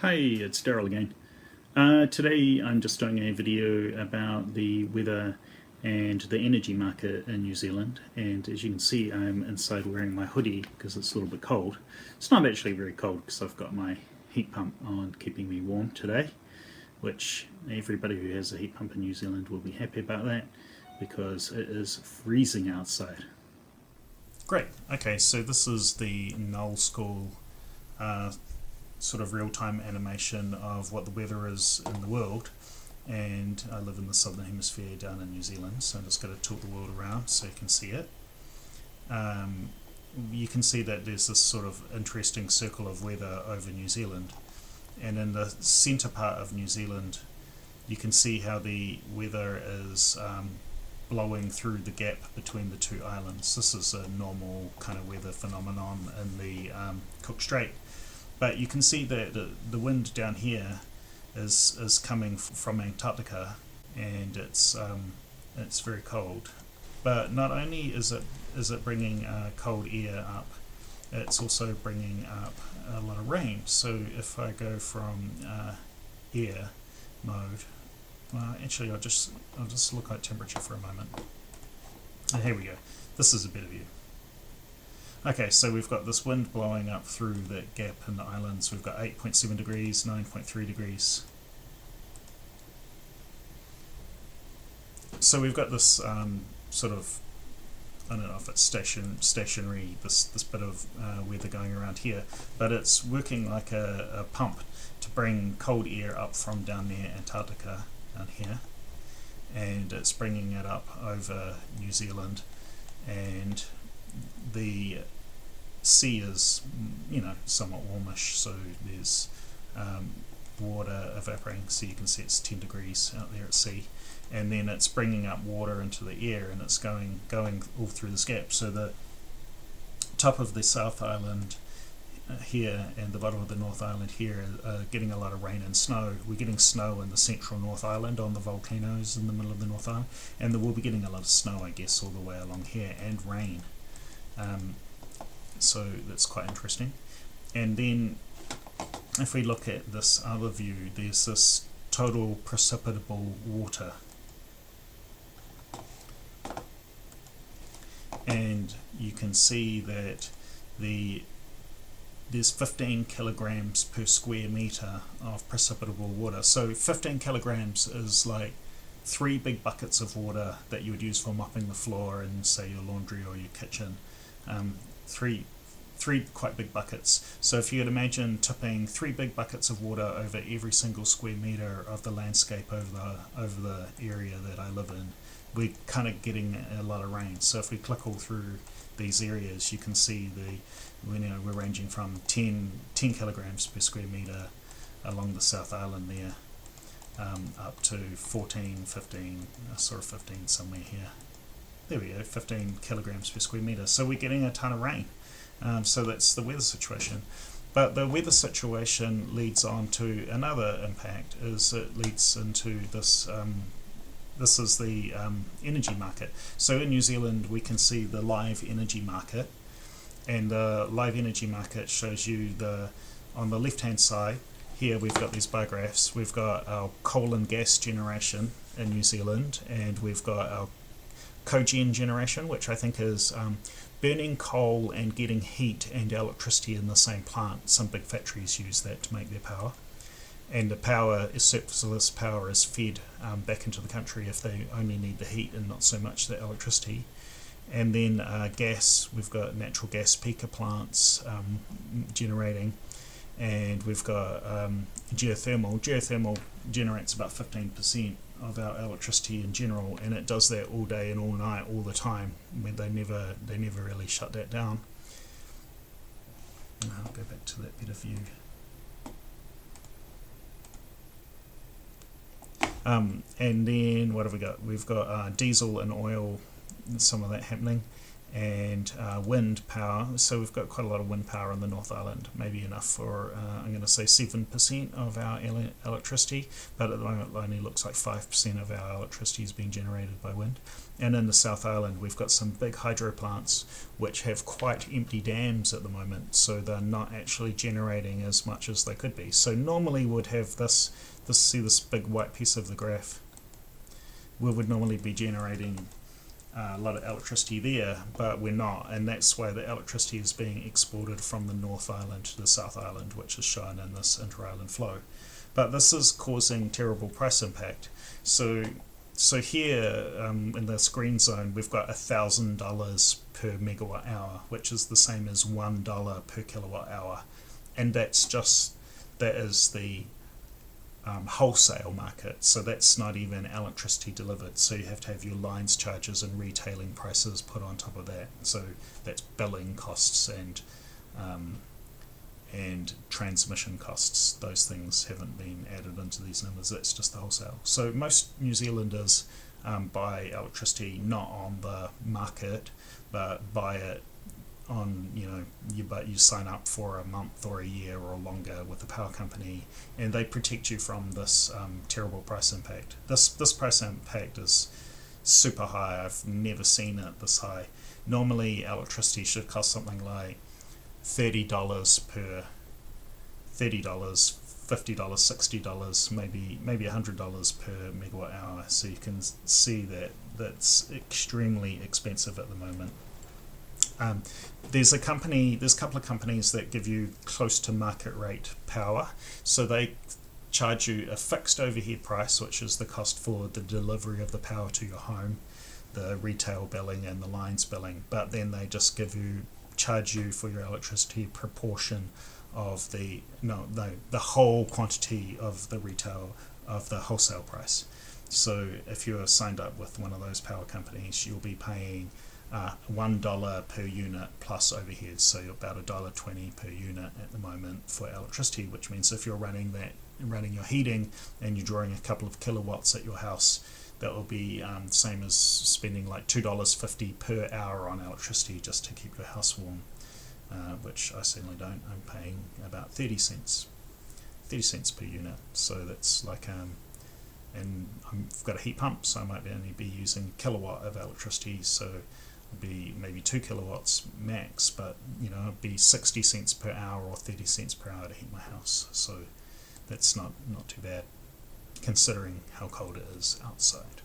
Hey, it's Daryl again. Today I'm just doing a video about the weather and the energy market in New Zealand, and as you can see I'm inside wearing my hoodie because it's a little bit cold. It's not actually very cold because I've got my heat pump on keeping me warm today, which everybody who has a heat pump in New Zealand will be happy about that because it is freezing outside. Great. Okay, so this is the null school uh, sort of real-time animation of what the weather is in the world. And I live in the southern hemisphere down in New Zealand, so I'm just going to tilt the world around so you can see it. You can see that there's this sort of interesting circle of weather over New Zealand. And in the centre part of New Zealand, you can see how the weather is blowing through the gap between the two islands. This is a normal kind of weather phenomenon in the Cook Strait. But you can see that the wind down here is coming from Antarctica, and it's very cold. But not only is it bringing cold air up, it's also bringing up a lot of rain. So if I go from air mode, actually I'll just look at temperature for a moment. And here we go. This is a better view. Okay, so we've got this wind blowing up through that gap in the islands. We've got 8.7 degrees, 9.3 degrees. So we've got this sort of, I don't know if it's stationary, this bit of weather going around here, but it's working like a pump to bring cold air up from down near Antarctica, down here, and it's bringing it up over New Zealand, and the sea is, somewhat warmish, so there's water evaporating, so you can see it's 10 degrees out there at sea, and then it's bringing up water into the air, and it's going all through this gap. So the top of the South Island here and the bottom of the North Island here are getting a lot of rain and snow. We're getting snow in the central North Island on the volcanoes in the middle of the North Island, and we'll be getting a lot of snow, I guess, all the way along here, and rain. So that's quite interesting. And then if we look at this other view, there's this total precipitable water, and you can see that there's 15 kilograms per square meter of precipitable water. So 15 kilograms is like 3 big buckets of water that you would use for mopping the floor in, say, your laundry or your kitchen. Three quite big buckets. So if you could imagine tipping 3 big buckets of water over every single square meter of the landscape over the area that I live in, we're kind of getting a lot of rain. So if we click all through these areas, you can see we're ranging from 10 kilograms per square meter along the South Island there, up to 14, 15, sort of 15 somewhere here. There we go, 15 kilograms per square meter. So we're getting a ton of rain. So that's the weather situation. But the weather situation leads on to another impact, is it leads into this, this is the energy market. So in New Zealand we can see the live energy market, and the live energy market shows you on the left hand side here we've got these bar graphs. We've got our coal and gas generation in New Zealand, and we've got our cogen generation, which I think is burning coal and getting heat and electricity in the same plant. Some big factories use that to make their power, and the power is surplus power is fed back into the country if they only need the heat and not so much the electricity. And then gas, we've got natural gas peaker plants generating, and we've got geothermal. Geothermal generates about 15% of our electricity in general, and it does that all day and all night, all the time. They never really shut that down. I'll go back to that better view. And then what have we got? We've got diesel and oil, some of that happening, and wind power. So we've got quite a lot of wind power in the North Island, maybe enough for, I'm going to say 7% of our electricity, but at the moment it only looks like 5% of our electricity is being generated by wind. And in the South Island we've got some big hydro plants which have quite empty dams at the moment, so they're not actually generating as much as they could be. So normally we'd have see this big white piece of the graph, we would normally be generating a lot of electricity there, but we're not, and that's why the electricity is being exported from the North Island to the South Island, which is shown in this inter-island flow. But this is causing terrible price impact. So here in this green zone we've got $1,000 per megawatt hour, which is the same as $1 per kilowatt hour, and that is the wholesale market, so that's not even electricity delivered, so you have to have your lines charges and retailing prices put on top of that, so that's billing costs and transmission costs. Those things haven't been added into these numbers, that's just the wholesale. So most New Zealanders buy electricity not on the market, but buy it on, you sign up for a month or a year or longer with a power company, and they protect you from this terrible price impact. This price impact is super high. I've never seen it this high. Normally electricity should cost something like $30 $50, $60, maybe $100 per megawatt hour. So you can see that that's extremely expensive at the moment. There's a couple of companies that give you close to market rate power, so they charge you a fixed overhead price, which is the cost for the delivery of the power to your home, the retail billing and the lines billing, but then they just charge you for your electricity proportion of the whole quantity of the wholesale price. So if you're signed up with one of those power companies, you'll be paying $1 per unit plus overheads, so you're about $1.20 per unit at the moment for electricity, which means if you're running your heating and you're drawing a couple of kilowatts at your house, that will be the same as spending like $2.50 per hour on electricity just to keep your house warm, which I certainly don't. I'm paying about 30 cents per unit, so that's like and I've got a heat pump, so I might only be using a kilowatt of electricity, so be maybe 2 kilowatts max, but it'd be 60 cents per hour or 30 cents per hour to heat my house, so that's not too bad considering how cold it is outside.